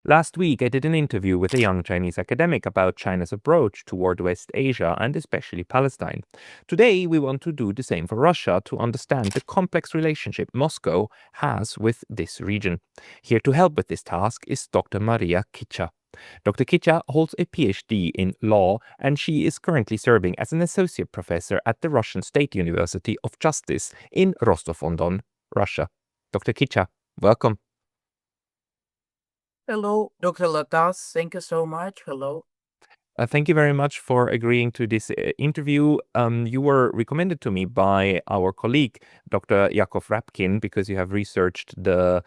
Last week, I did an interview with a young Chinese academic about China's approach toward West Asia and especially Palestine. Today, we want to do the same for Russia to understand the complex relationship Moscow has with this region. Here to help with this task is Dr. Maria Kicha. Dr. Kicha holds a PhD in law, and she is currently serving as an associate professor at the Russian State University of Justice in Rostov-on-Don, Russia. Dr. Kicha, welcome. Hello, Dr. Latas. Thank you so much. Hello. Thank you very much for agreeing to this interview. You were recommended to me by our colleague, Dr. Yakov Rapkin, because you have researched the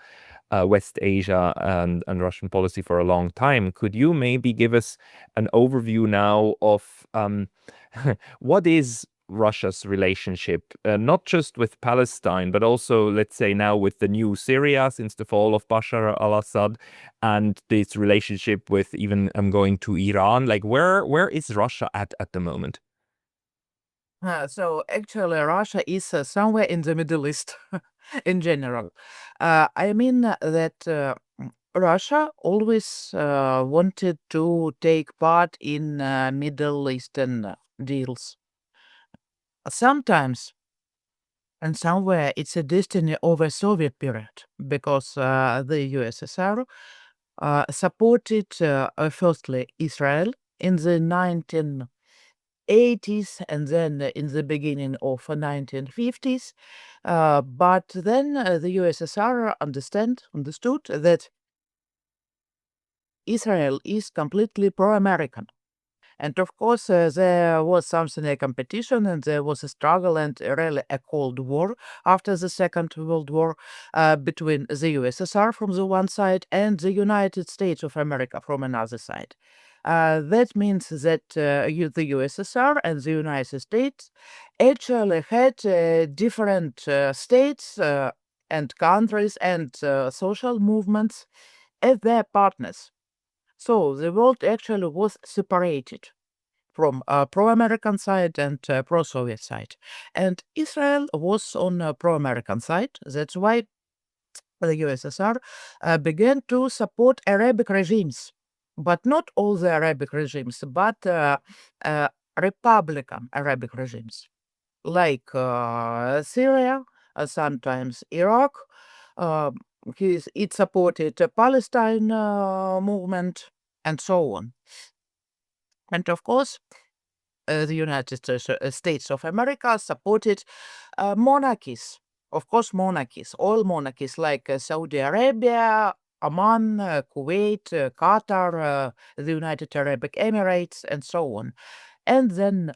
West Asia and Russian policy for a long time. Could you maybe give us an overview now of what is Russia's relationship, not just with Palestine, but also, let's say, now with the new Syria since the fall of Bashar al-Assad, and this relationship with even going to Iran? Like, where is Russia at the moment? So actually, Russia is somewhere in the Middle East in general. I mean that Russia always wanted to take part in Middle Eastern deals. Sometimes and somewhere it's a destiny of a Soviet period because the USSR supported firstly Israel in the 1980s and then in the beginning of 1950s. But then the USSR understood that Israel is completely pro-American. And of course, there was something a competition and there was a struggle and really a Cold War after the Second World War between the USSR from the one side and the United States of America from another side. That means that the USSR and the United States actually had different states and countries and social movements as their partners. So the world actually was separated from pro-American side and pro-Soviet side. And Israel was on pro-American side. That's why the USSR began to support Arabic regimes, but not all the Arabic regimes, but Republican Arabic regimes, like Syria, sometimes Iraq. Uh, it supported the Palestine movement and so on. And of course, the United States of America supported monarchies. Of course, monarchies, all monarchies like Saudi Arabia, Oman, Kuwait, Qatar, the United Arab Emirates, and so on. And then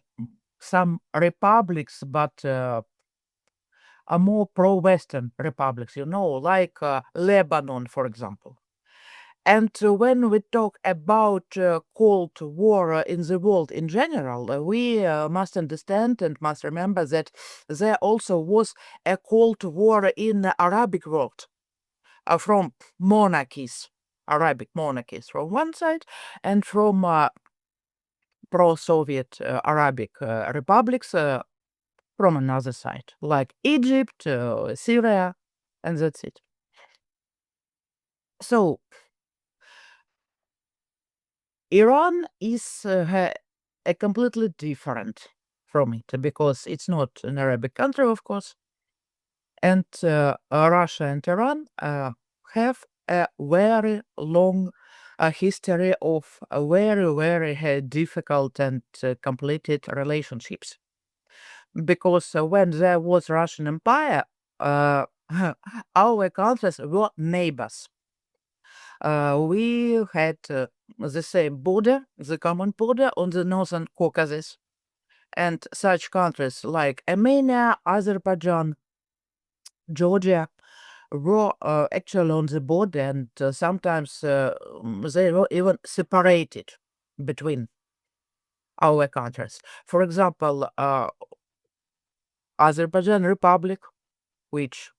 some republics, but are more pro-Western republics, like Lebanon, for example. And when we talk about Cold War in the world in general, we must understand and must remember that there also was a Cold War in the Arabic world from monarchies, Arabic monarchies from one side, and from pro-Soviet Arabic republics from another side, like Egypt, Syria, and that's it. So Iran is a completely different from it because it's not an Arabic country, of course, and Russia and Iran have a very long history of very, very difficult and complicated relationships. Because when there was Russian Empire, our countries were neighbors. We had the same border, the common border on the Northern Caucasus. And such countries like Armenia, Azerbaijan, Georgia were actually on the border, and sometimes they were even separated between our countries. For example, Azerbaijan Republic, which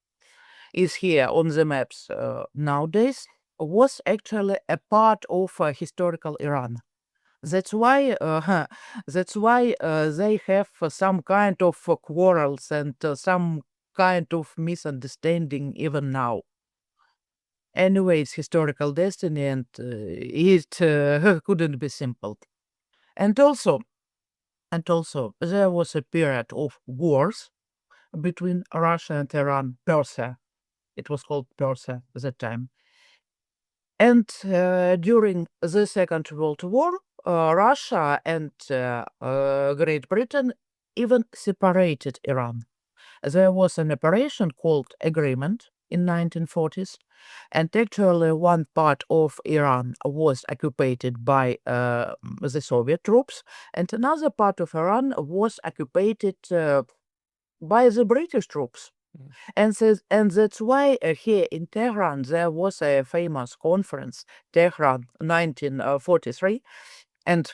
is here on the maps nowadays, was actually a part of historical Iran. That's why they have some kind of quarrels and some kind of misunderstanding even now. Anyway, it's historical destiny, and it couldn't be simple. And also, there was a period of wars between Russia and Iran, Persia. It was called Persia at that time. And during the Second World War, Russia and Great Britain even separated Iran. There was an operation called Agreement in 1940s, and actually one part of Iran was occupied by the Soviet troops, and another part of Iran was occupied by the British troops. And that's why here in Tehran there was a famous conference, Tehran 1943, and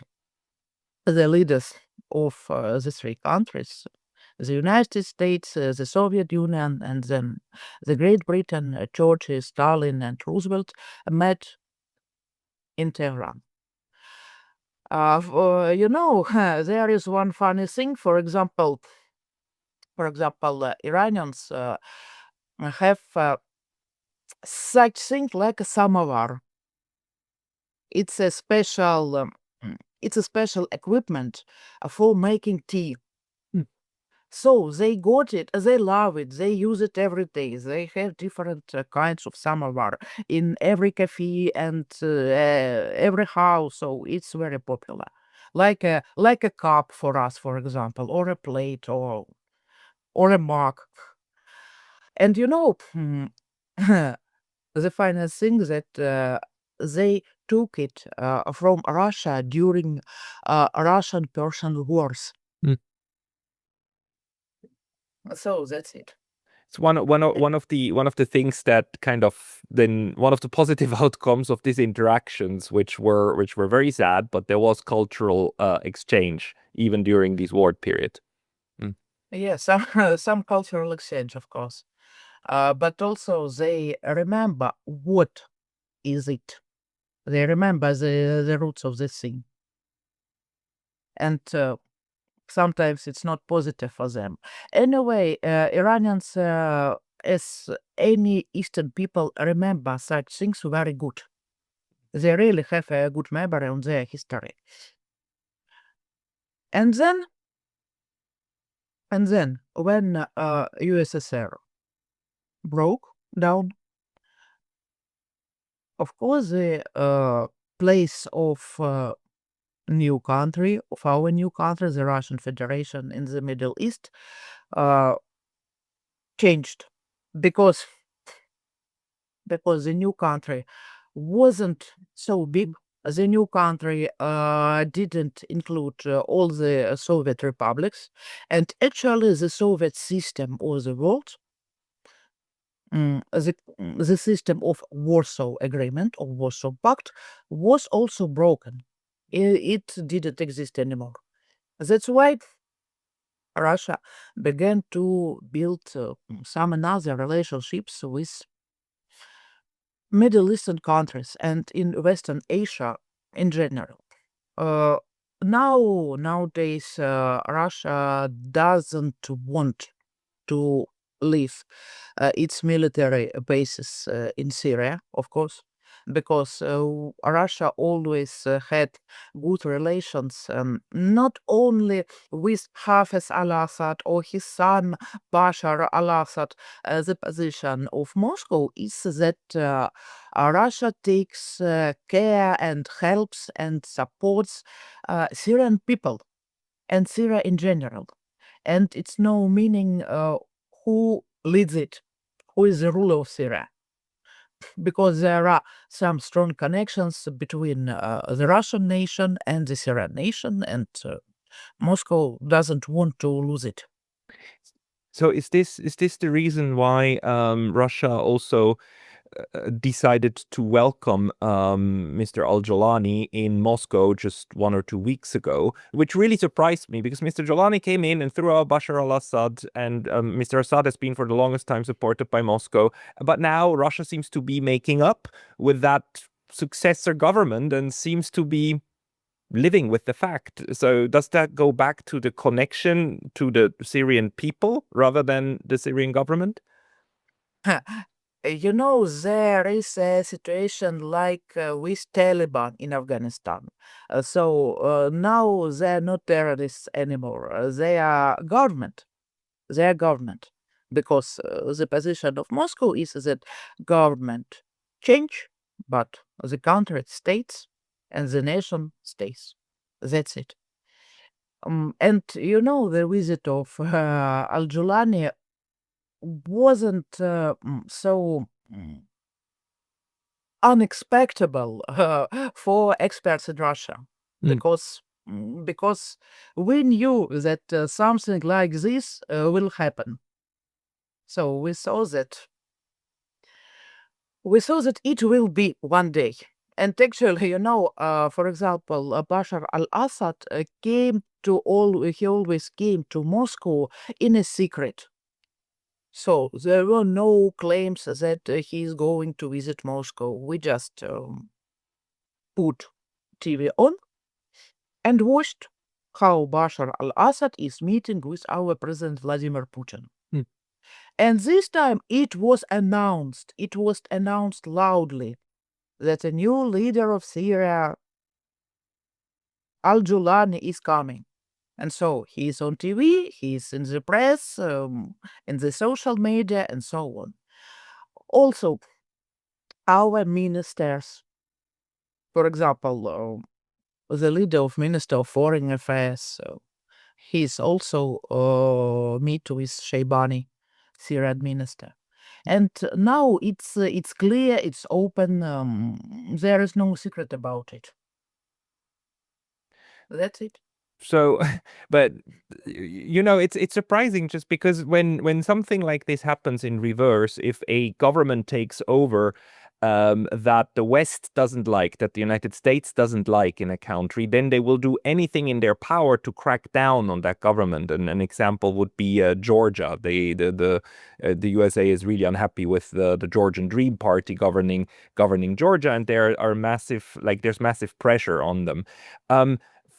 the leaders of the three countries, the United States, the Soviet Union, and then the Great Britain, Churchill, Stalin, and Roosevelt met in Tehran. There is one funny thing. For example, Iranians have such thing like a samovar. It's a special equipment for making tea. So they got it, they love it, they use it every day. They have different kinds of samovar in every cafe and every house. So it's very popular, like a cup for us, for example, or a plate, or a mug. And the final thing that they took it from Russia during Russian-Persian wars. Mm. So that's it. It's one of the things that kind of then one of the positive outcomes of these interactions, which were very sad, but there was cultural exchange even during this war period. Yeah, some cultural exchange, of course, but also they remember what is it. They remember the roots of this thing, and sometimes it's not positive for them. Anyway, Iranians, as any Eastern people, remember such things very good. They really have a good memory on their history. And then when USSR broke down, of course, the place of new country, of our new country, the Russian Federation in the Middle East, changed because the new country wasn't so big. The new country didn't include all the Soviet republics, and actually the Soviet system of the world, the system of Warsaw Agreement or Warsaw Pact, was also broken. It didn't exist anymore. That's why Russia began to build some another relationships with Middle Eastern countries and in Western Asia in general. Uh, Nowadays, Russia doesn't want to leave its military bases in Syria, of course, because Russia always had good relations, not only with Hafez al-Assad or his son Bashar al-Assad. The position of Moscow is that Russia takes care and helps and supports Syrian people and Syria in general. And it's no meaning who leads it, who is the ruler of Syria, because there are some strong connections between the Russian nation and the Syrian nation, and Moscow doesn't want to lose it. So is this the reason why Russia also decided to welcome Mr. Al-Julani in Moscow just 1 or 2 weeks ago, which really surprised me because Mr. Julani came in and threw out Bashar al-Assad, and Mr. Assad has been for the longest time supported by Moscow. But now Russia seems to be making up with that successor government and seems to be living with the fact. So does that go back to the connection to the Syrian people rather than the Syrian government? there is a situation like with Taliban in Afghanistan. So now they're not terrorists anymore. They are government. They are government. Because the position of Moscow is that government change, but the country stays and the nation stays. That's it. And the visit of Al-Julani wasn't so unexpected for experts in Russia because we knew that something like this will happen. So we saw that it will be one day. And actually, for example, Bashar al-Assad he always came to Moscow in a secret. So there were no claims that he is going to visit Moscow. We just put TV on and watched how Bashar al-Assad is meeting with our President Vladimir Putin. And this time it was announced loudly that a new leader of Syria, Al-Julani, is coming. And so he is on TV, he is in the press, in the social media, and so on. Also, our ministers, for example, the leader of Minister of Foreign Affairs, he's also meet with Shaybani, Syrian minister. And now it's clear, it's open, there is no secret about it. That's it. So, but it's surprising just because when something like this happens in reverse, if a government takes over that the West doesn't like, that the United States doesn't like in a country, then they will do anything in their power to crack down on that government. And an example would be Georgia. The USA is really unhappy with the Georgian Dream Party governing Georgia, and there's massive pressure on them.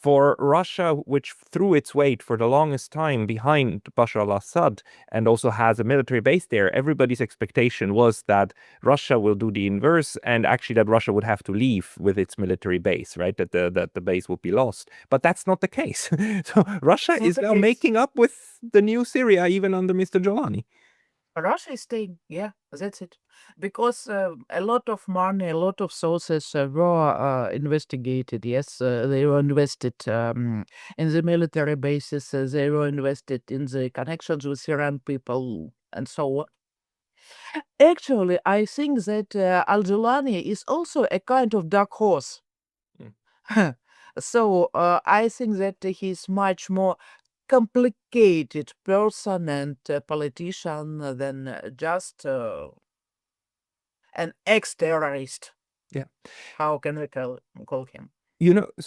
For Russia, which threw its weight for the longest time behind Bashar al-Assad and also has a military base there, everybody's expectation was that Russia will do the inverse and actually that Russia would have to leave with its military base, right? That the base would be lost. But that's not the case. So Russia is now making up with the new Syria even under Mr. Julani. Russia is staying, yeah, that's it. Because a lot of money, a lot of sources were investigated. Yes, they were invested in the military bases. They were invested in the connections with Syrian people and so on. Actually, I think that Al-Julani is also a kind of dark horse. So I think that he's much more complicated person and politician than just an ex-terrorist. Yeah. How can we call him?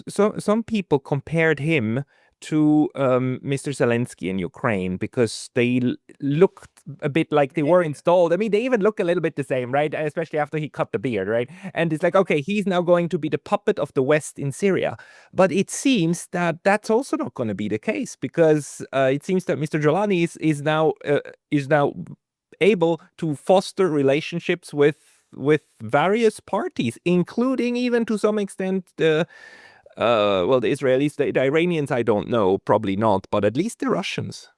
So some people compared him to Mr. Zelensky in Ukraine because they looked a bit like they were installed. I mean, they even look a little bit the same, right? Especially after he cut the beard, right? And it's like, okay, he's now going to be the puppet of the West in Syria. But it seems that that's also not going to be the case because it seems that Mr. Julani is now able to foster relationships with various parties, including even to some extent the Israelis, the Iranians, I don't know, probably not, but at least the Russians.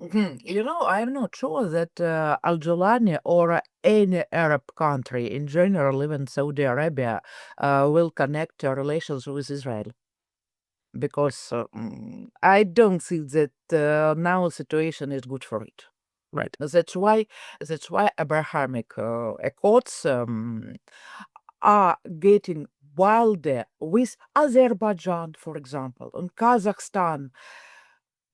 I'm not sure that Al-Julani or any Arab country in general, even Saudi Arabia, will connect relations with Israel. Because I don't think that now the situation is good for it. Right. That's why Abrahamic Accords are getting wilder with Azerbaijan, for example, and Kazakhstan.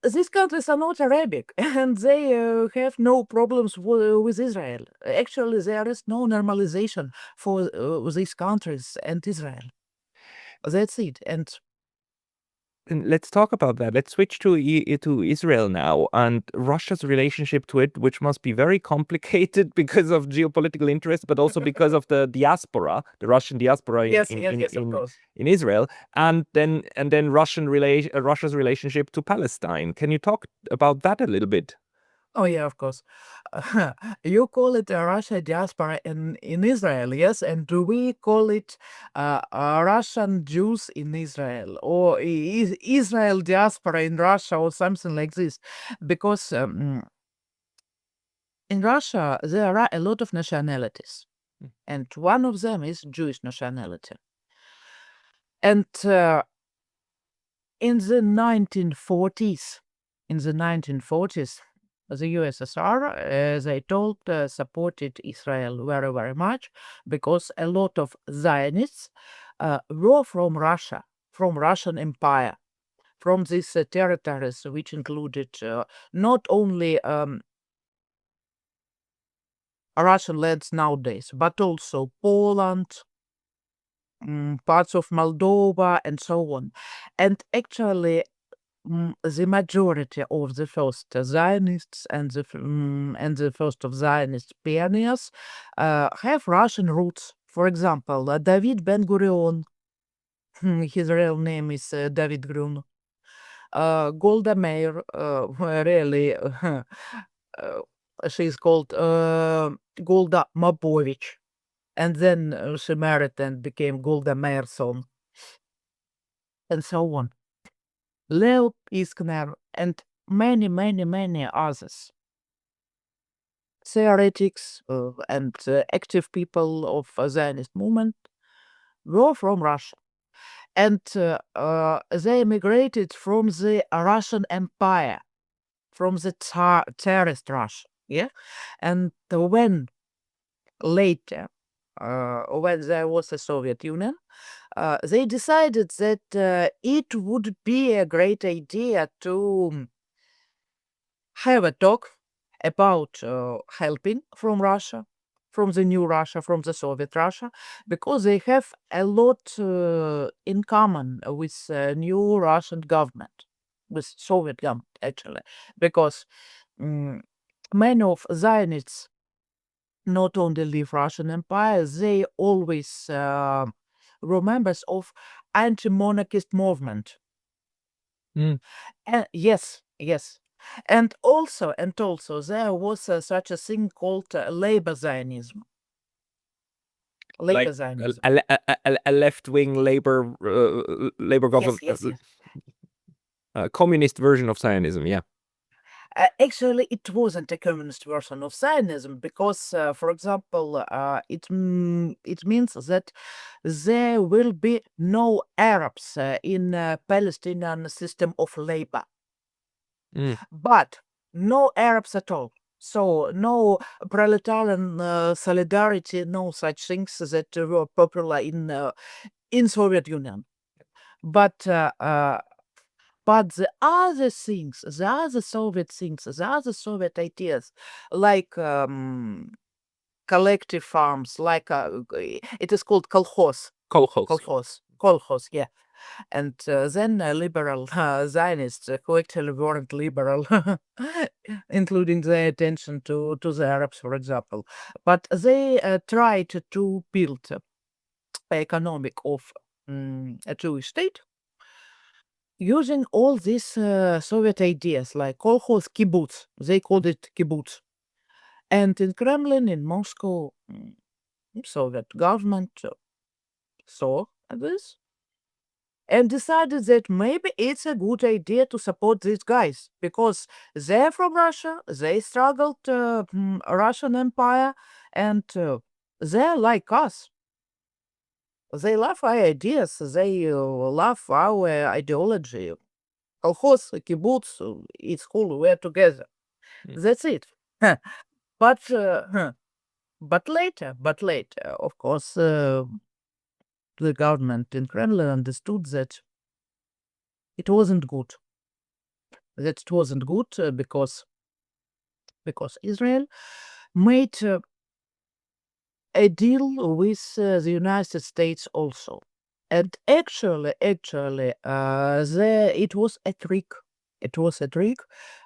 These countries are not Arabic, and they have no problems with Israel. Actually, there is no normalization for these countries and Israel. That's it. And let's talk about that. Let's switch to Israel now and Russia's relationship to it, which must be very complicated because of geopolitical interest, but also because of the diaspora, the Russian diaspora in Israel, and then Russia's relationship to Palestine. Can you talk about that a little bit? Oh, yeah, of course. You call it a Russia diaspora in Israel, yes? And do we call it Russian Jews in Israel or Israel diaspora in Russia or something like this? Because in Russia, there are a lot of nationalities, and one of them is Jewish nationality. And in the 1940s, the USSR, as I told, supported Israel very, very much because a lot of Zionists were from Russia, from Russian Empire, from these territories, which included not only Russian lands nowadays, but also Poland, parts of Moldova, and so on. And actually, the majority of the first Zionists and the first of Zionist pioneers have Russian roots. For example, David Ben-Gurion, his real name is David Grun. Golda Meir, really, she's called Golda Mabovich. And then she married and became Golda Meirson, and so on. Leo Iskner, and many, many, many others. Theoretics and active people of Zionist movement were from Russia. And they emigrated from the Russian Empire, from the Tsarist Russia. Yeah. And when later, when there was a Soviet Union, they decided that it would be a great idea to have a talk about helping from Russia, from the new Russia, from the Soviet Russia, because they have a lot in common with new Russian government, with Soviet government actually, because many of Zionists not only leave Russian Empire, they always were members of anti-monarchist movement. Yes, yes. And also, there was such a thing called labor Zionism. Labor Like Zionism. a left-wing labor government, Yes, yes, yes. communist version of Zionism. Yeah. Actually, it wasn't a communist version of Zionism because, for example, it means that there will be no Arabs in Palestinian system of labor, but no Arabs at all. So no proletarian solidarity, no such things that were popular in Soviet Union. But the other things, the other Soviet things, the other Soviet ideas, like collective farms, like it is called kolkhoz. Kolkhoz, yeah. And then liberal Zionists, who actually weren't liberal, including their attention to the Arabs, for example. But they tried to build economic of a Jewish state using all these Soviet ideas like kolkhoz, kibbutz. They called it kibbutz. And in Kremlin, in Moscow, Soviet government saw this and decided that maybe it's a good idea to support these guys because they're from Russia, they struggled Russian Empire, and they're like us. They love our ideas, they love our ideology. Kolkhoz, kibbutz, it's cool, we're together. That's it. But later, of course, the government in Kremlin understood that it wasn't good. That it wasn't good because Israel made a deal with the United States also. And actually, it was a trick. It was a trick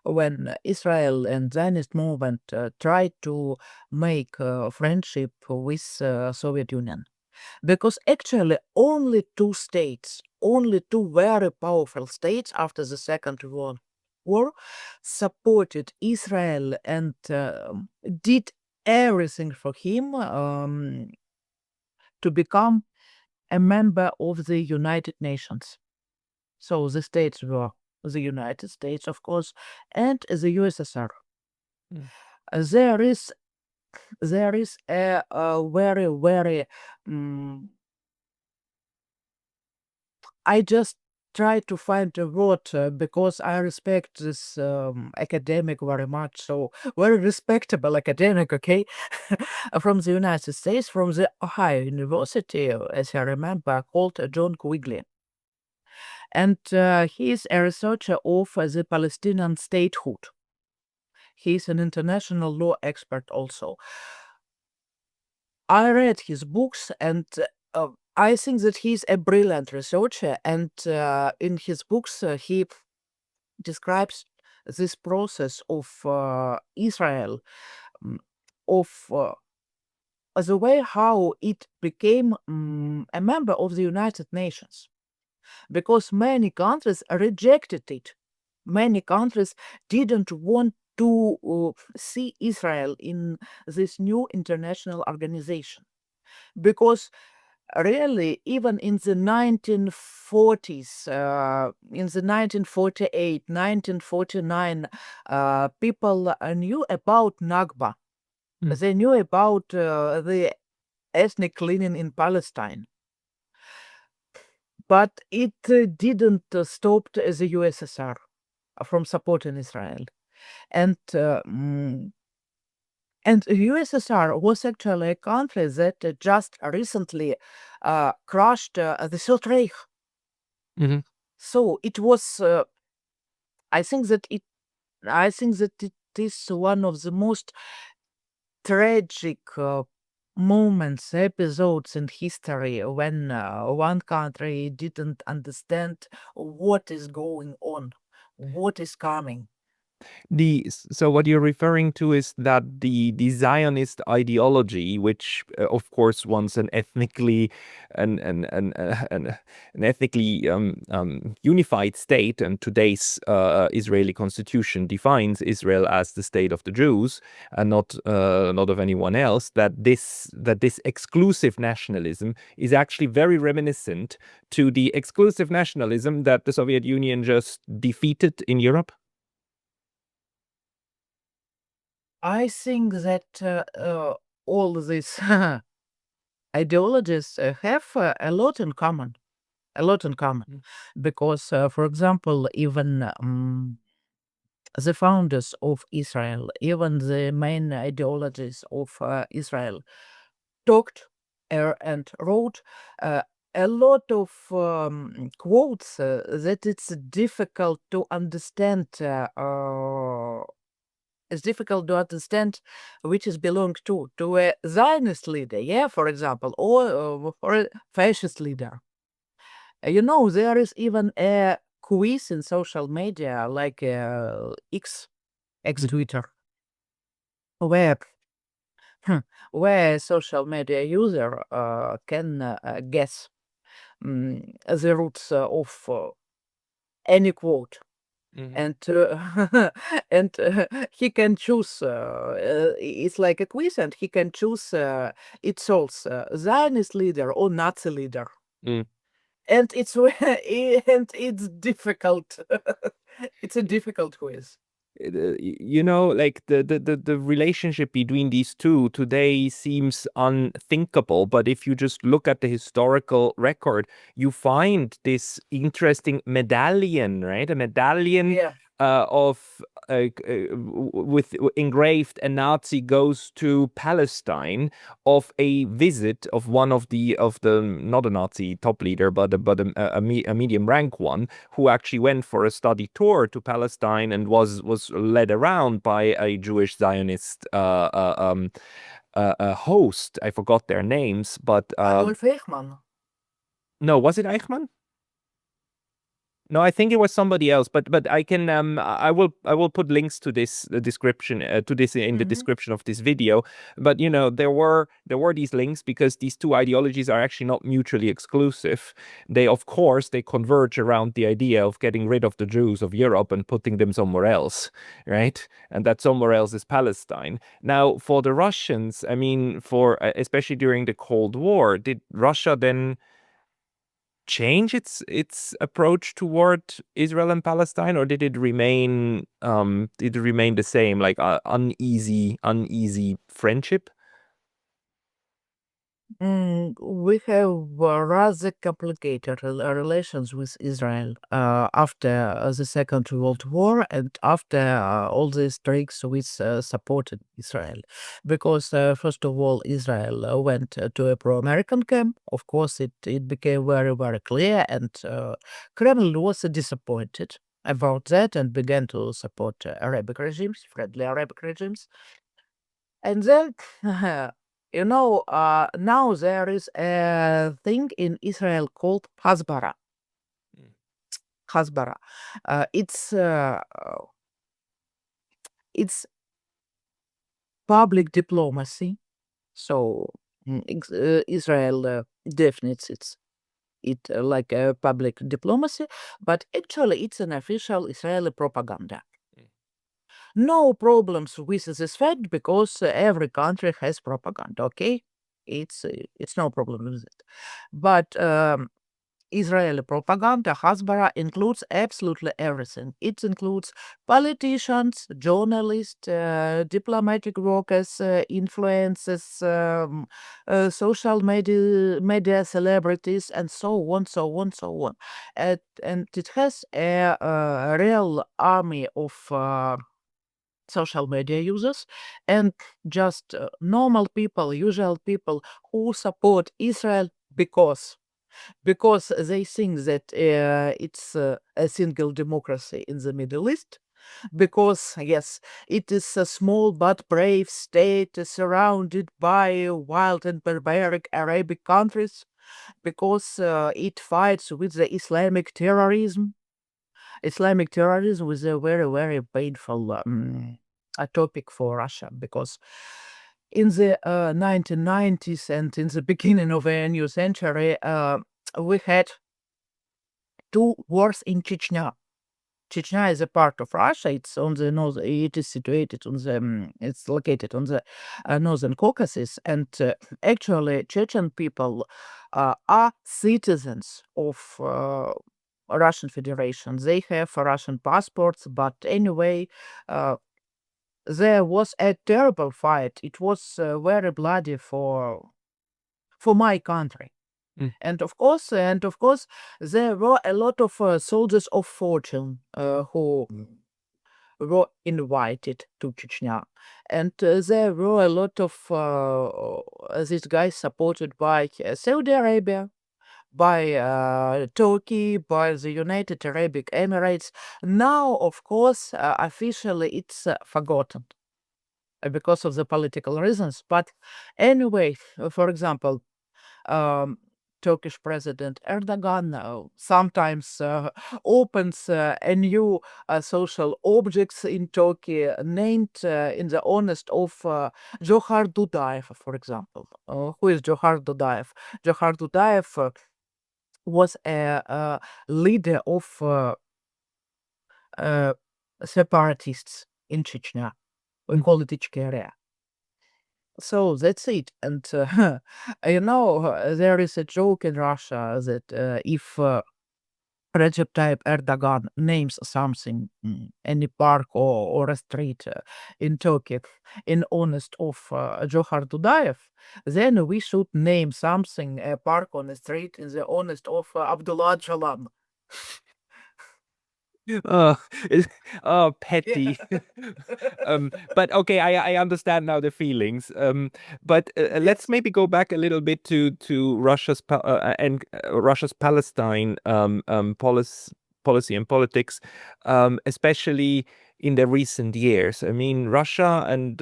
when Israel and Zionist movement tried to make friendship with Soviet Union. Because actually only two states, only two very powerful states after the Second World war, supported Israel and did everything for him to become a member of the United Nations. So the states were the United States, of course, and the USSR. Mm. There is a very, very I just try to find a word because I respect this academic very much. So very respectable academic, okay, from the United States, from the Ohio University, as I remember, called John Quigley. And he is a researcher of the Palestinian statehood. He is an international law expert also. I read his books and I think that he's a brilliant researcher, and in his books he describes this process of Israel, of the way how it became a member of the United Nations, because many countries rejected it. Many countries didn't want to see Israel in this new international organization, because really, even in the 1940s, in the 1948, 1949, people knew about Nakba. Mm. They knew about the ethnic cleansing in Palestine. But it didn't stop the USSR from supporting Israel. And USSR was actually a country that just recently crushed the Third Reich. Mhm. So it was. I think that it. I think that it is one of the most tragic moments, episodes in history when one country didn't understand what is going on, what is coming. So what you're referring to is that the Zionist ideology, which of course wants an ethnically an ethnically unified state, and today's Israeli constitution defines Israel as the state of the Jews and not of anyone else. That this exclusive nationalism is actually very reminiscent to the exclusive nationalism that the Soviet Union just defeated in Europe. I think that all these ideologies have a lot in common. A lot in common. Mm. Because, for example, even the founders of Israel, even the main ideologies of Israel, talked and wrote a lot of quotes that it's difficult to understand. It's difficult to understand which is belong to a Zionist leader, yeah, for example, or for a fascist leader. You know, there is even a quiz in social media like Twitter, where where a social media user can guess the roots of any quote. Mhm. And and he can choose. It's like a quiz, and he can choose. It shows Zionist leader or Nazi leader, Mm. and it's and it's difficult. It's a difficult quiz. Like the relationship between these two today seems unthinkable, but if you just look at the historical record, you find this interesting medallion, right? A medallion Yeah. of with engraved a Nazi goes to Palestine of a visit of one of the not a Nazi top leader, but a medium rank one, who actually went for a study tour to Palestine and was led around by a Jewish Zionist host. I forgot their names, but Adolf Eichmann. no, was it Eichmann? No, I think it was somebody else, but I can I will put links to this description to this in the description of this video. But there were these links because these two ideologies are actually not mutually exclusive. They of course they converge around the idea of getting rid of the Jews of Europe and putting them somewhere else, right? And that somewhere else is Palestine. Now, for the Russians, I mean, for especially during the Cold War, did Russia then change its approach toward Israel and Palestine, or did it remain the same, like uneasy friendship? We have rather complicated relations with Israel after the Second World War and after all these tricks which supported Israel. Because, first of all, Israel went to a pro-American camp. Of course, it became very, very clear, and Kremlin was disappointed about that and began to support Arabic regimes, friendly Arabic regimes. And then, now there is a thing in Israel called Hasbara. Mm. Hasbara. It's public diplomacy. So Israel defines it like a public diplomacy, but actually it's an official Israeli propaganda. Mm. No problems with this fact because every country has propaganda. Okay, it's no problem with it. But Israeli propaganda, Hasbara, includes absolutely everything. It includes politicians, journalists, diplomatic workers, influencers, social media celebrities, and so on, so on, so on. And it has a real army of social media users and just normal people, usual people who support Israel because they think that it's a single democracy in the Middle East. Because, yes, it is a small but brave state surrounded by wild and barbaric Arabic countries. Because it fights with the Islamic terrorism. Islamic terrorism was a very, very painful a topic for Russia because in the 1990s and in the beginning of a new century, we had two wars in Chechnya. Chechnya is a part of Russia. It's on the north. It is situated on the. It's located on the northern Caucasus, and actually, Chechen people are citizens of Russian Federation. They have Russian passports, but anyway, there was a terrible fight. It was very bloody for my country. Mm. And of course, there were a lot of soldiers of fortune who were invited to Chechnya, and there were a lot of these guys supported by Saudi Arabia, by Turkey, by the United Arab Emirates. Now, of course, officially it's forgotten because of the political reasons. But anyway, for example, um, Turkish President Erdogan sometimes opens a new social objects in Turkey named in the honest of Johar Dudaev, for example. Who is Johar Dudaev? Johar Dudaev was a leader of uh, separatists in Chechnya. We Mm. call it Ichkeria. So that's it. And there is a joke in Russia that if Recep Tayyip Erdogan names something, any park or a street in Turkey in honest of Johar Dudaev, then we should name something, a park on a street in the honest of Abdullah Öcalan. Oh, it's, oh, Yeah. petty. But okay, I understand now the feelings. But let's Yes. maybe go back a little bit to Russia's Palestine policy and politics, especially in the recent years. I mean, Russia and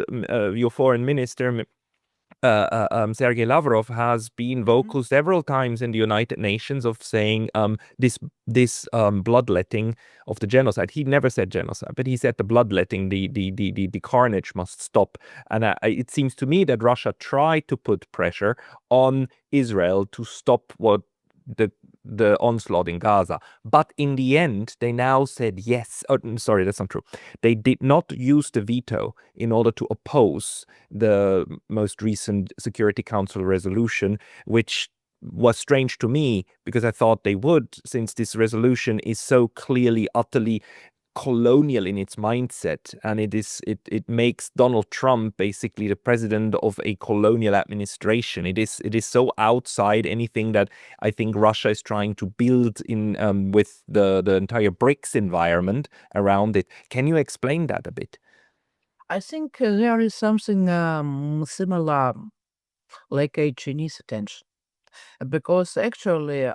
your foreign minister Sergei Lavrov has been vocal several times in the United Nations of saying this bloodletting of the genocide. He never said genocide, but he said the bloodletting, the carnage must stop. And it seems to me that Russia tried to put pressure on Israel to stop what the onslaught in Gaza. But in the end, they now said yes. Oh, sorry, that's not true. They did not use the veto in order to oppose the most recent Security Council resolution, which was strange to me because I thought they would, since this resolution is so clearly, utterly colonial in its mindset, and it makes Donald Trump basically the president of a colonial administration. It is so outside anything that I think Russia is trying to build in with the entire BRICS environment around it. Can you explain that a bit? I think there is something similar, like a Chinese attention, because actually,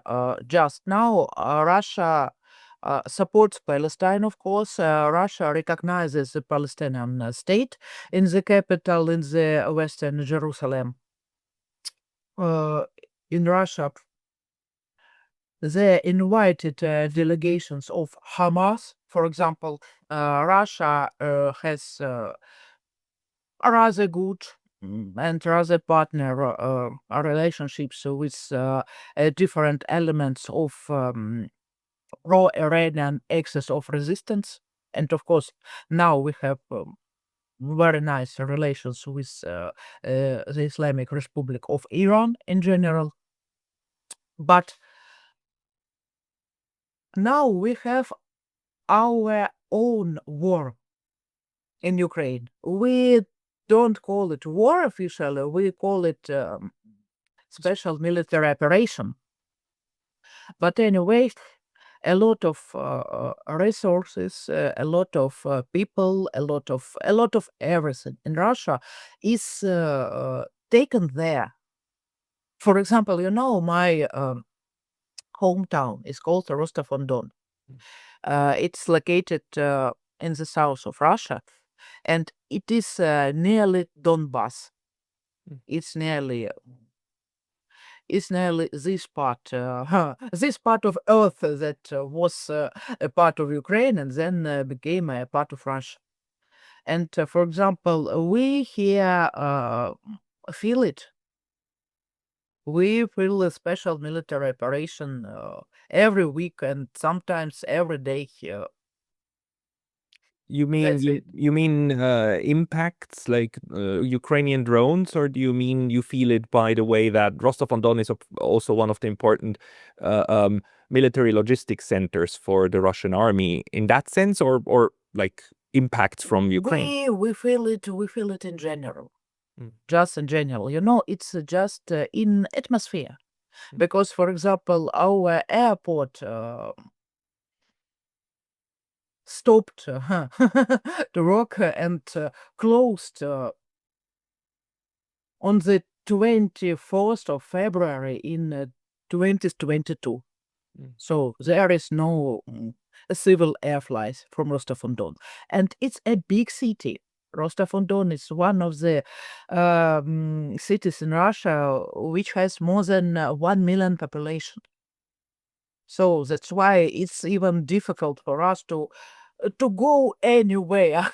just now, Russia supports Palestine, of course. Russia recognizes the Palestinian state in the capital, in the Western Jerusalem. In Russia, they invited delegations of Hamas. For example, Russia has rather good and rather partner relationships with different elements of pro-Iranian axis of resistance. And of course, now we have very nice relations with the Islamic Republic of Iran in general. But now we have our own war in Ukraine. We don't call it war officially, we call it special military operation. But anyway, a lot of resources, a lot of people, a lot of everything in Russia is taken there. For example, my hometown is called Rostov-on-Don. It's located in the south of Russia, and it is nearly Donbass. It's nearly this part of earth that was a part of Ukraine and then became a part of Russia. And for example, we here feel it. We feel a special military operation every week and sometimes every day here. You mean That's it. you mean impacts like Ukrainian drones, or do you mean you feel it by the way that Rostov-on-Don is also one of the important military logistics centers for the Russian army in that sense, or like impacts from Ukraine? We feel it. We feel it in general. Just in general, it's just in atmosphere. Because, for example, our airport stopped to work and closed on the 24th of February in 2022. So there is no civil air flights from Rostov-on-Don. And it's a big city. Rostov-on-Don is one of the cities in Russia which has more than 1 million population. So that's why it's even difficult for us to go anywhere,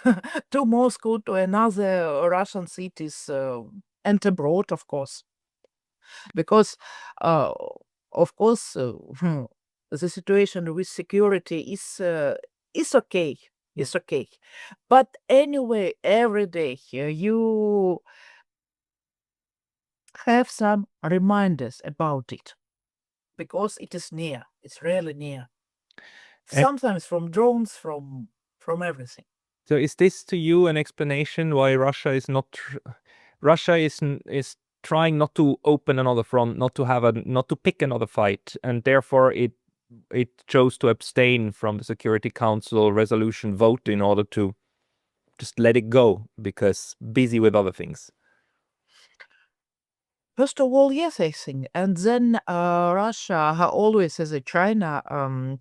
to Moscow, to another Russian cities, and abroad, of course. Because, of course, the situation with security is okay. It's okay. But anyway, every day you have some reminders about it. Because it is near. It's really near. Sometimes from drones, from everything. So is this to you an explanation why Russia is not Russia is trying not to open another front, not to pick another fight, and therefore it chose to abstain from the Security Council resolution vote in order to just let it go because busy with other things? First of all, yes, I think. And then Russia, always as a China,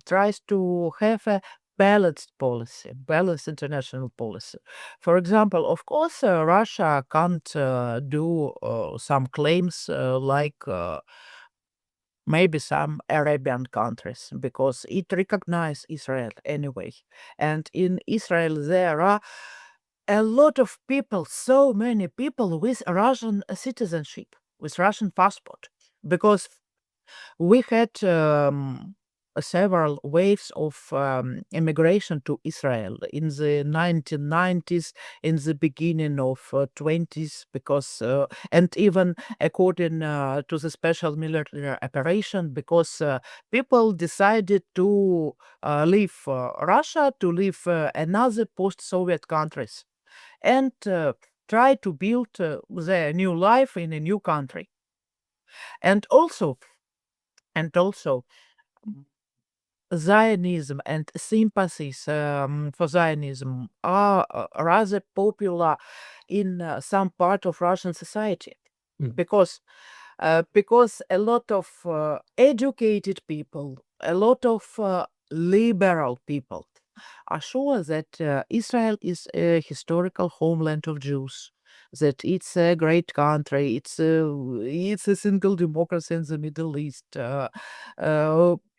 tries to have a balanced policy, balanced international policy. For example, of course, Russia can't do some claims like maybe some Arabian countries because it recognizes Israel anyway. And in Israel, there are a lot of people, so many people with Russian citizenship, with Russian passport, because we had several waves of immigration to Israel in the 1990s, in the beginning of 20s, because and even according to the special military operation, because people decided to leave Russia, to leave another post-Soviet countries, and try to build their new life in a new country. And also, Zionism and sympathies for Zionism are rather popular in some part of Russian society Mm. because a lot of educated people, a lot of liberal people are sure that Israel is a historical homeland of Jews, that it's a great country, it's a single democracy in the Middle East.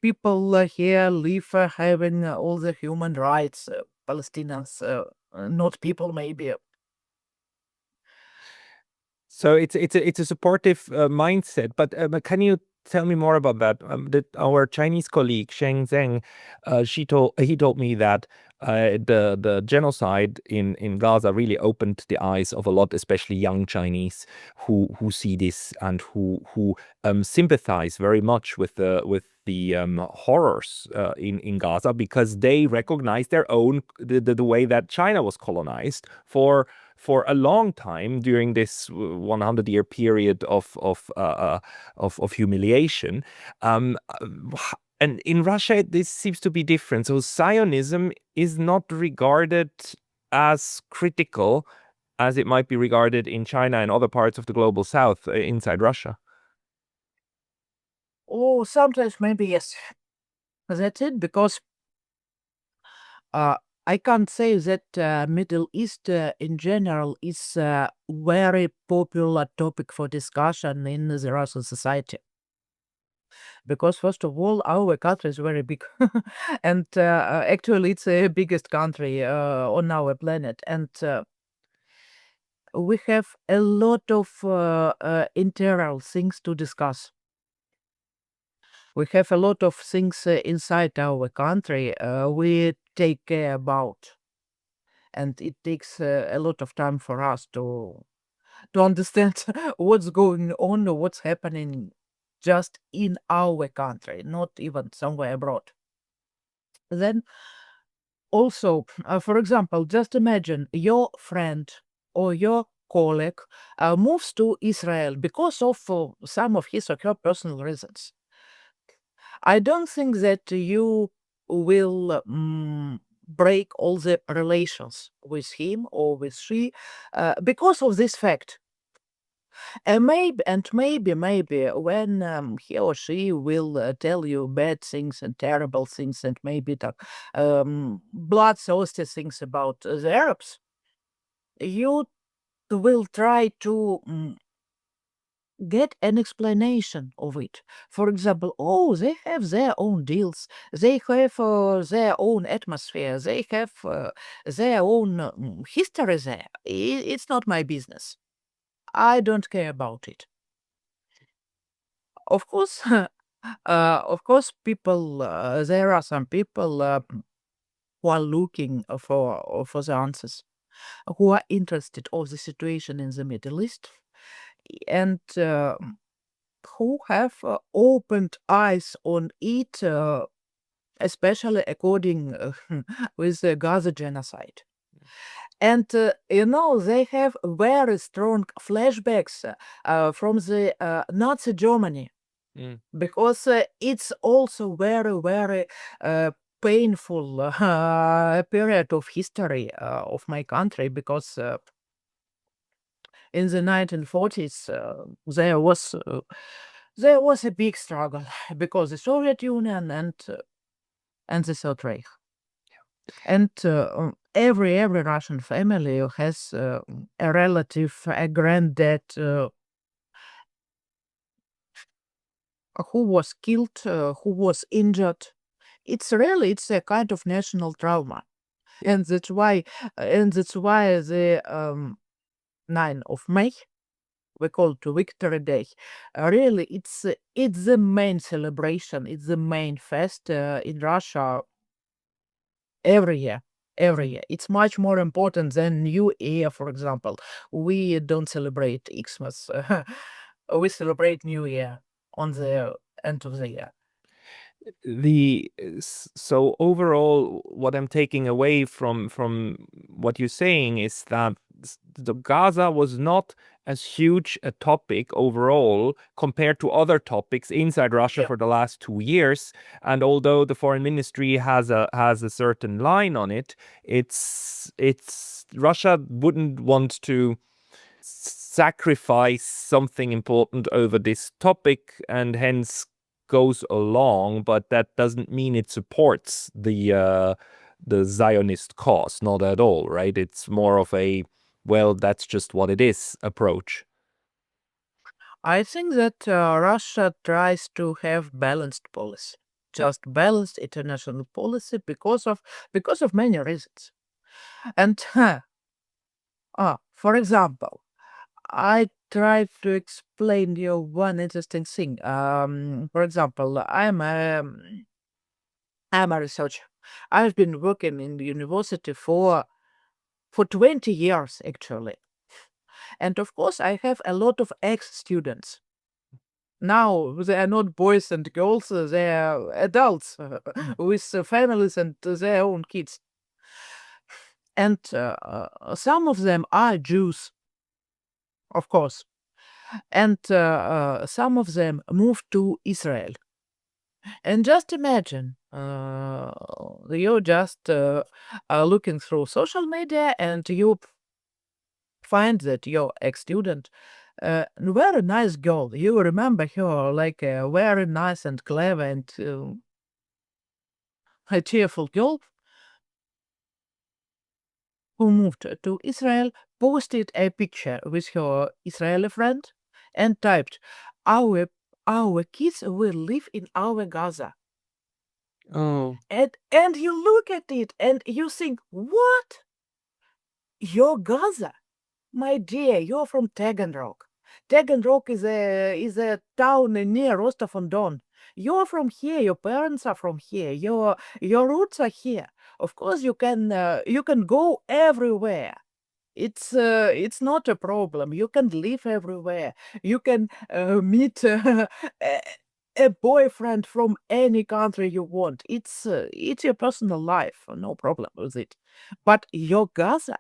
People here live having all the human rights, Palestinians, not people maybe. So it's a supportive mindset, but can you tell me more about that? That our Chinese colleague Sheng Zheng, he told me that the genocide in Gaza really opened the eyes of a lot, especially young Chinese who see this and who sympathize very much with the horrors in Gaza, because they recognize their own the way that China was colonized for a long time during this 100-year period of humiliation. And in Russia, this seems to be different. So Zionism is not regarded as critical as it might be regarded in China and other parts of the global south inside Russia. Oh, sometimes maybe yes. That's it, because I can't say that Middle East in general is a very popular topic for discussion in the Russian society. Because first of all, our country is very big, and actually it's the biggest country on our planet, and we have a lot of internal things to discuss. We have a lot of things inside our country we take care about, and it takes a lot of time for us to understand what's going on or what's happening just in our country, not even somewhere abroad. Then also, for example, just imagine your friend or your colleague moves to Israel because of some of his or her personal reasons. I don't think that you will break all the relations with him or with she because of this fact. And maybe when he or she will tell you bad things and terrible things and maybe bloodthirsty things about the Arabs, you will try to get an explanation of it. For example, oh, they have their own deals, they have their own atmosphere, they have their own history there. It's not my business. I don't care about it. Of course, people. There are some people who are looking for the answers, who are interested of the situation in the Middle East, and who have opened eyes on it, especially according with the Gaza genocide. And they have very strong flashbacks from the Nazi Germany, because it's also very painful period of history of my country, because in the 1940s there was a big struggle because the Soviet Union and the Third Reich. And every Russian family has a relative, a granddad who was killed, who was injured. It's a kind of national trauma, and that's why the 9th of May we call to Victory Day. Really, it's the main celebration. It's the main fest in Russia every year. Every year, it's much more important than New Year, for example. We don't celebrate Xmas. We celebrate New Year on the end of the year. So overall, what I'm taking away from what you're saying is that the Gaza was not as huge a topic overall compared to other topics inside Russia Yeah. for the last 2 years. And although the foreign ministry has a certain line on it, it's Russia wouldn't want to sacrifice something important over this topic, and hence goes along, but that doesn't mean it supports the Zionist cause, not at all, right? It's more of a, well, that's just what it is approach. I think that Russia tries to have balanced policy, just balanced international policy because of many reasons. And for example, I try to explain you one interesting thing. For example, I'm a researcher. I've been working in the university for 20 years actually, and of course, I have a lot of ex-students. Now they are not boys and girls; they are adults with families and their own kids. And some of them are Jews, of course, and some of them moved to Israel. And just imagine, you're just looking through social media and you find that your ex-student, very nice girl. You remember her like a very nice and clever and a cheerful girl who moved to Israel, posted a picture with her Israeli friend and typed, "Our our kids will live in our Gaza." Oh, And you look at it and you think, what? Your Gaza? My dear, you're from Taganrog. Taganrog is a town near Rostov-on-Don. You're from here. Your parents are from here. Your roots are here. Of course, you can go everywhere. It's not a problem. You can live everywhere. You can meet a, a boyfriend from any country you want. It's your personal life. No problem with it. But your Gaza,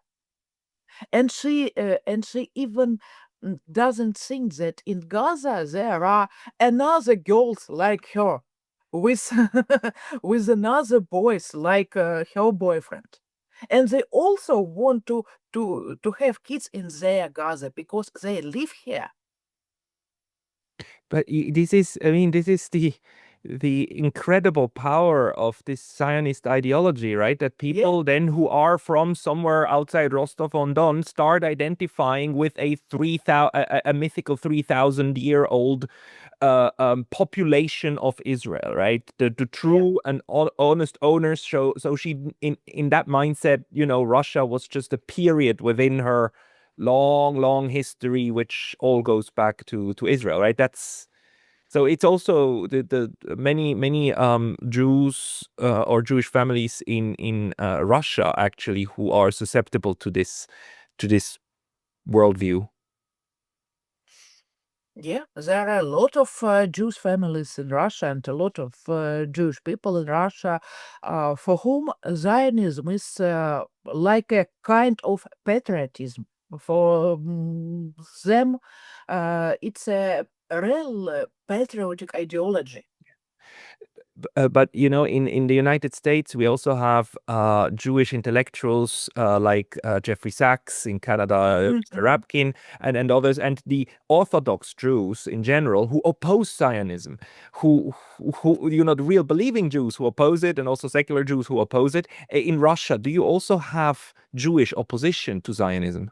and she even doesn't think that in Gaza there are another girls like her with with another boys like her boyfriend, and they also want to have kids in their Gaza because they live here. but this is, I mean, this is the incredible power of this Zionist ideology, right? That Yeah, people then who are from somewhere outside Rostov-on-Don start identifying with a mythical 3,000-year-old population of Israel, right? The yeah, true and honest owners show. So she, in that mindset, Russia was just a period within her long history, which all goes back to Israel, right? That's so it's also the many Jews or Jewish families in Russia actually who are susceptible to this worldview. yeah. There are a lot of Jewish families in Russia and a lot of Jewish people in Russia for whom Zionism is like a kind of patriotism. For them, it's a real patriotic ideology. But in the United States, we also have Jewish intellectuals like Jeffrey Sachs, in Canada, Mr. Rabkin, and others, and the Orthodox Jews in general who oppose Zionism, who the real believing Jews who oppose it, and also secular Jews who oppose it. In Russia, do you also have Jewish opposition to Zionism?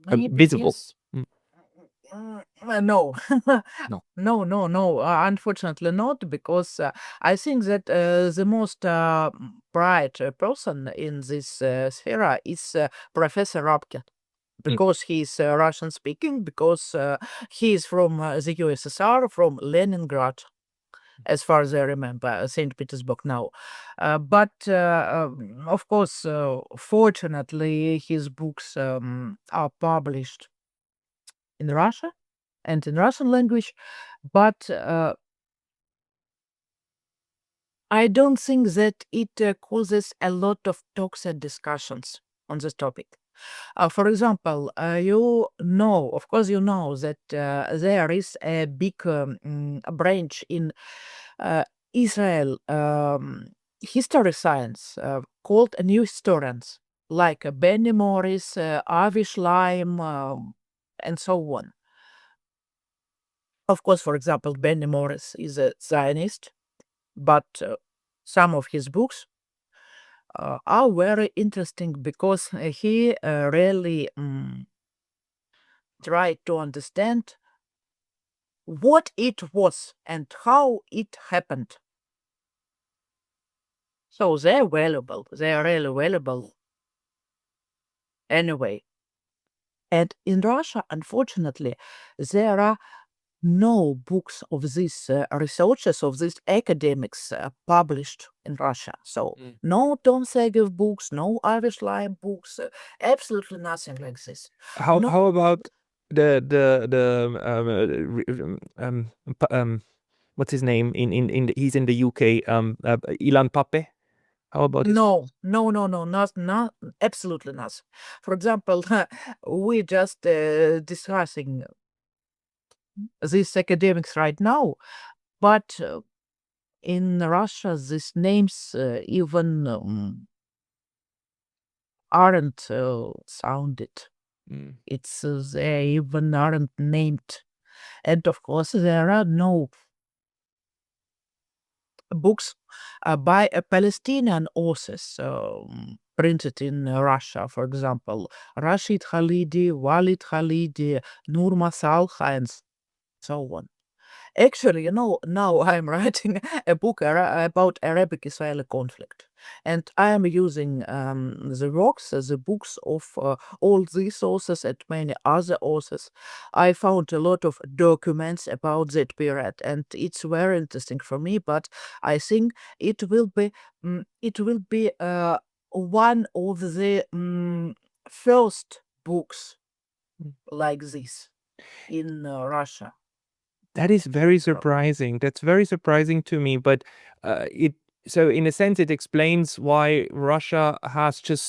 Visible? Yes. No. No. No. Unfortunately not, because I think that the most bright person in this sphere is Professor Rabkin, because he's Russian speaking, because he is from the USSR, from Leningrad, as far as I remember, St. Petersburg now. But of course, fortunately, his books are published in Russia and in Russian language, but I don't think that it causes a lot of talks and discussions on this topic. For example, of course, you know that there is a big branch in Israel history science called New Historians, like Benny Morris, Avi Schleim, and so on. Of course, for example, Benny Morris is a Zionist, but some of his books are very interesting because he really tried to understand what it was and how it happened. So they're valuable. They are really valuable anyway. And in Russia, unfortunately, there are no books of these researchers, of these academics published in Russia. So no Tom Segev books, no Irish Lime books, absolutely nothing like this. How about the what's his name he's in the UK, Ilan Pape? How about his? No, not absolutely not. For example, we're just discussing these academics right now, but in Russia, these names even aren't sounded. It's they even aren't named, and of course there are no books by Palestinian authors printed in Russia. For example, Rashid Khalidi, Walid Khalidi, Nur Masalha, and so on. Actually, now I'm writing a book about Arabic-Israeli conflict, and I am using the works, the books of all these authors and many other authors. I found a lot of documents about that period, and it's very interesting for me. But I think it will be one of the first books like this in Russia. That is very surprising. That's very surprising to me. But so in a sense, it explains why Russia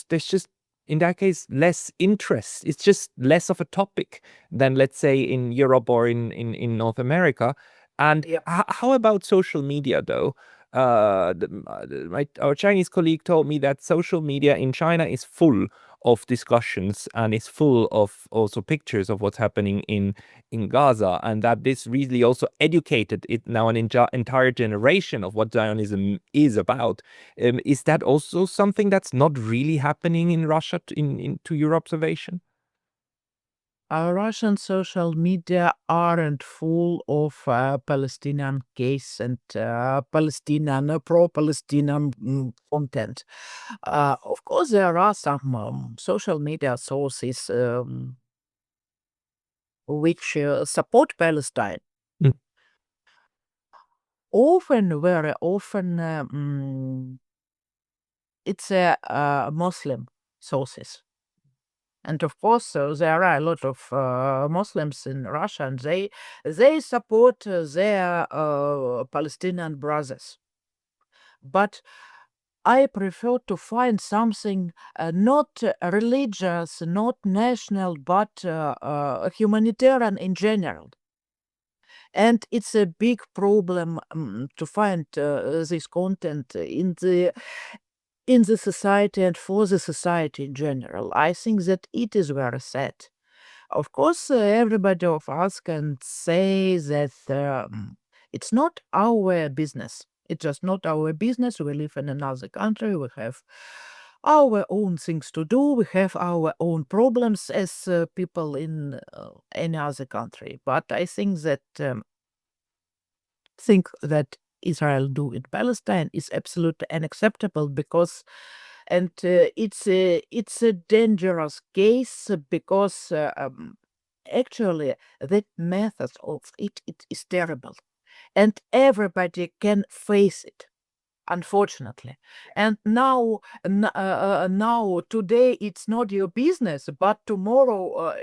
there's just in that case less interest. It's just less of a topic than, let's say, in Europe or in North America. And Yep. how about social media, though? Our Chinese colleague told me that social media in China is full of discussions and is full of also pictures of what's happening in Gaza, and that this really also educated it now an entire generation of what Zionism is about. Is that also something that's not really happening in Russia, to your observation? Russian social media aren't full of Palestinian case and Palestinian pro-Palestinian content. Of course, there are some social media sources which support Palestine. Mm. Very often, it's Muslim sources. And of course, there are a lot of Muslims in Russia, and they support their Palestinian brothers. But I prefer to find something not religious, not national, but humanitarian in general. And it's a big problem to find this content in the society and for the society in general. I think that it is very sad. Of course, everybody of us can say that it's not our business. It's just not our business. We live in another country. We have our own things to do. We have our own problems as people in any other country. But I think that Israel do in Palestine is absolutely unacceptable because and it's a dangerous case because actually the method of it is terrible and everybody can face it, unfortunately. And now today it's not your business, but tomorrow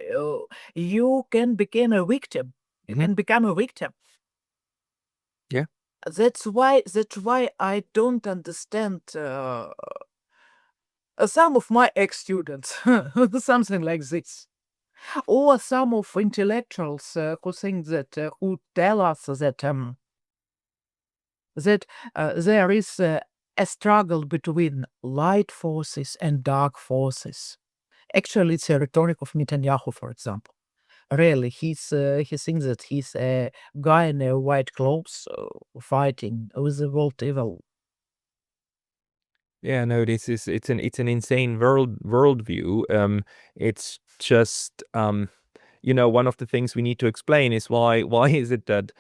you can become a victim. You can become a victim. Yeah. That's why I don't understand some of my ex-students, something like this, or some of intellectuals who think that who tell us that there is a struggle between light forces and dark forces. Actually, it's a rhetoric of Netanyahu, for example. Really, he thinks that he's a guy in a white clothes fighting with the world evil. Yeah, no, it's an insane worldview. It's just one of the things we need to explain is why is it that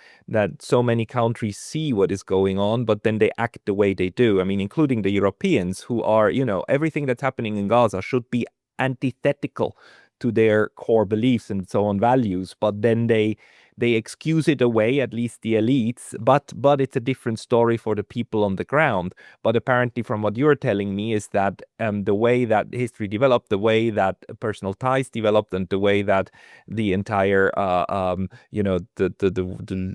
so many countries see what is going on, but then they act the way they do. I mean, including the Europeans who are, everything that's happening in Gaza should be antithetical to their core beliefs and so on values, but then they excuse it away, at least the elites, but it's a different story for the people on the ground. But apparently, from what you're telling me, is that the way that history developed, the way that personal ties developed, and the way that the entire, the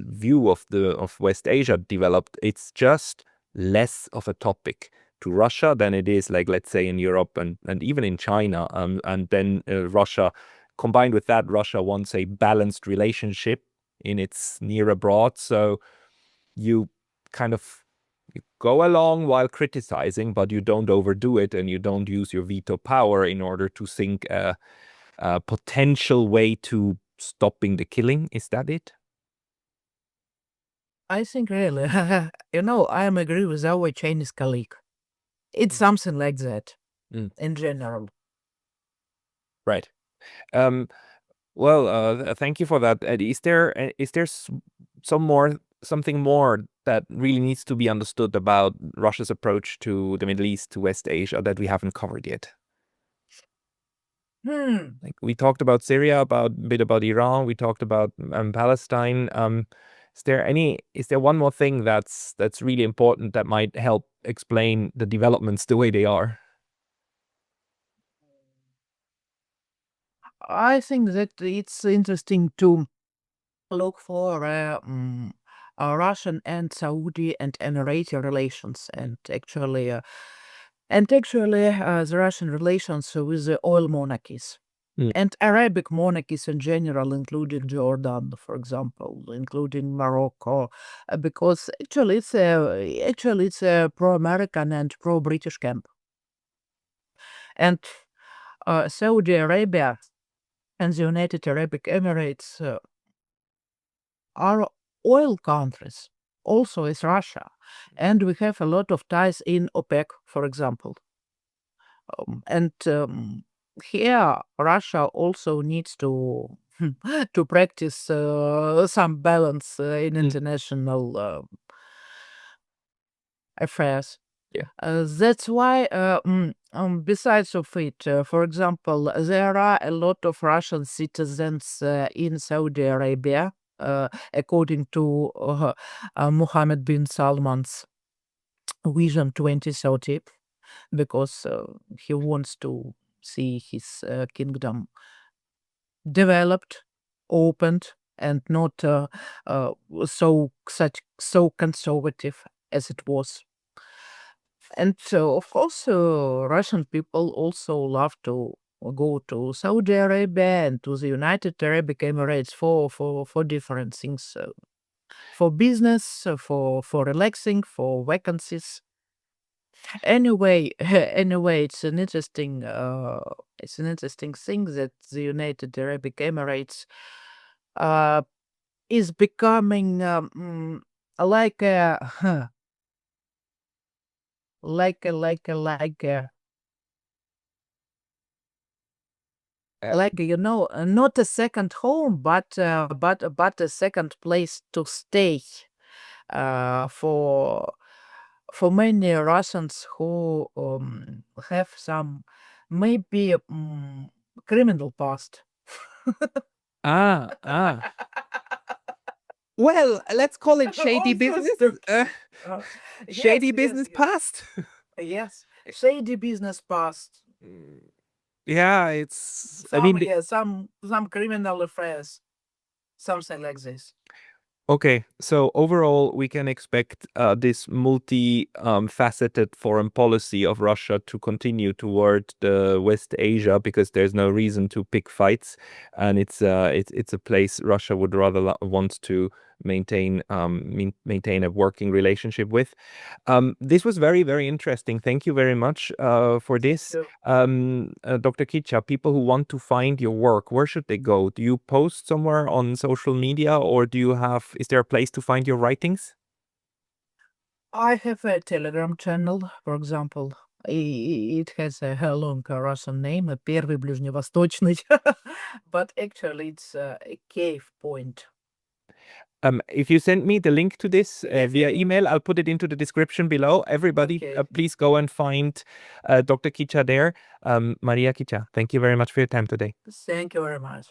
view of West Asia developed, it's just less of a topic to Russia than it is, like, let's say, in Europe and even in China. And then Russia, combined with that, Russia wants a balanced relationship in its near abroad. So you kind of go along while criticizing, but you don't overdo it, and you don't use your veto power in order to think a potential way to stopping the killing. Is that it? I think really, I am agree with our Chinese colleague. It's something like that in general. Right. Well, thank you for that. Is there something more that really needs to be understood about Russia's approach to the Middle East, to West Asia, that we haven't covered yet? Like, we talked about Syria, a bit about Iran, we talked about Palestine. Is there one more thing that's really important that might help explain the developments the way they are? I think that it's interesting to look for Russian and Saudi and Emirati relations, and actually, the Russian relations with the oil monarchies. And Arabic monarchies in general, including Jordan, for example, including Morocco, because actually it's a pro-American and pro-British camp. And Saudi Arabia and the United Arab Emirates are oil countries, also is Russia. And we have a lot of ties in OPEC, for example. And here, Russia also needs to to practice some balance in international affairs. Yeah. That's why, besides of it, for example, there are a lot of Russian citizens in Saudi Arabia, according to Mohammed bin Salman's Vision 2030, because he wants to see his kingdom developed, opened, and not so conservative as it was. And of course, Russian people also love to go to Saudi Arabia and to the United Arab Emirates for different things. for business, for relaxing, for vacancies. Anyway, it's an interesting thing that the United Arab Emirates is becoming like a like a like a like a Uh, like not a second home, but a second place to stay for many Russians who have some maybe criminal past. ah. Well, let's call it shady Also business. Uh, Shady yes, business past. yes. Shady business past. Yeah, it's. I mean, Some criminal affairs, something like this. okay, so overall, we can expect this multi-faceted foreign policy of Russia to continue toward the West Asia because there's no reason to pick fights, and it's a place Russia would rather want to maintain a working relationship with. This was very, very interesting. Thank you very much for this. So Dr. Kicha, people who want to find your work, where should they go? Do you post somewhere on social media or is there a place to find your writings? I have a Telegram channel, for example. It has a long Russian name, Первый Ближневосточный, but actually it's a cave point. If you send me the link to this Yes, via yes. email, I'll put it into the description below. Everybody, Okay. please go and find Dr. Kicha there. Maria Kicha, thank you very much for your time today. Thank you very much.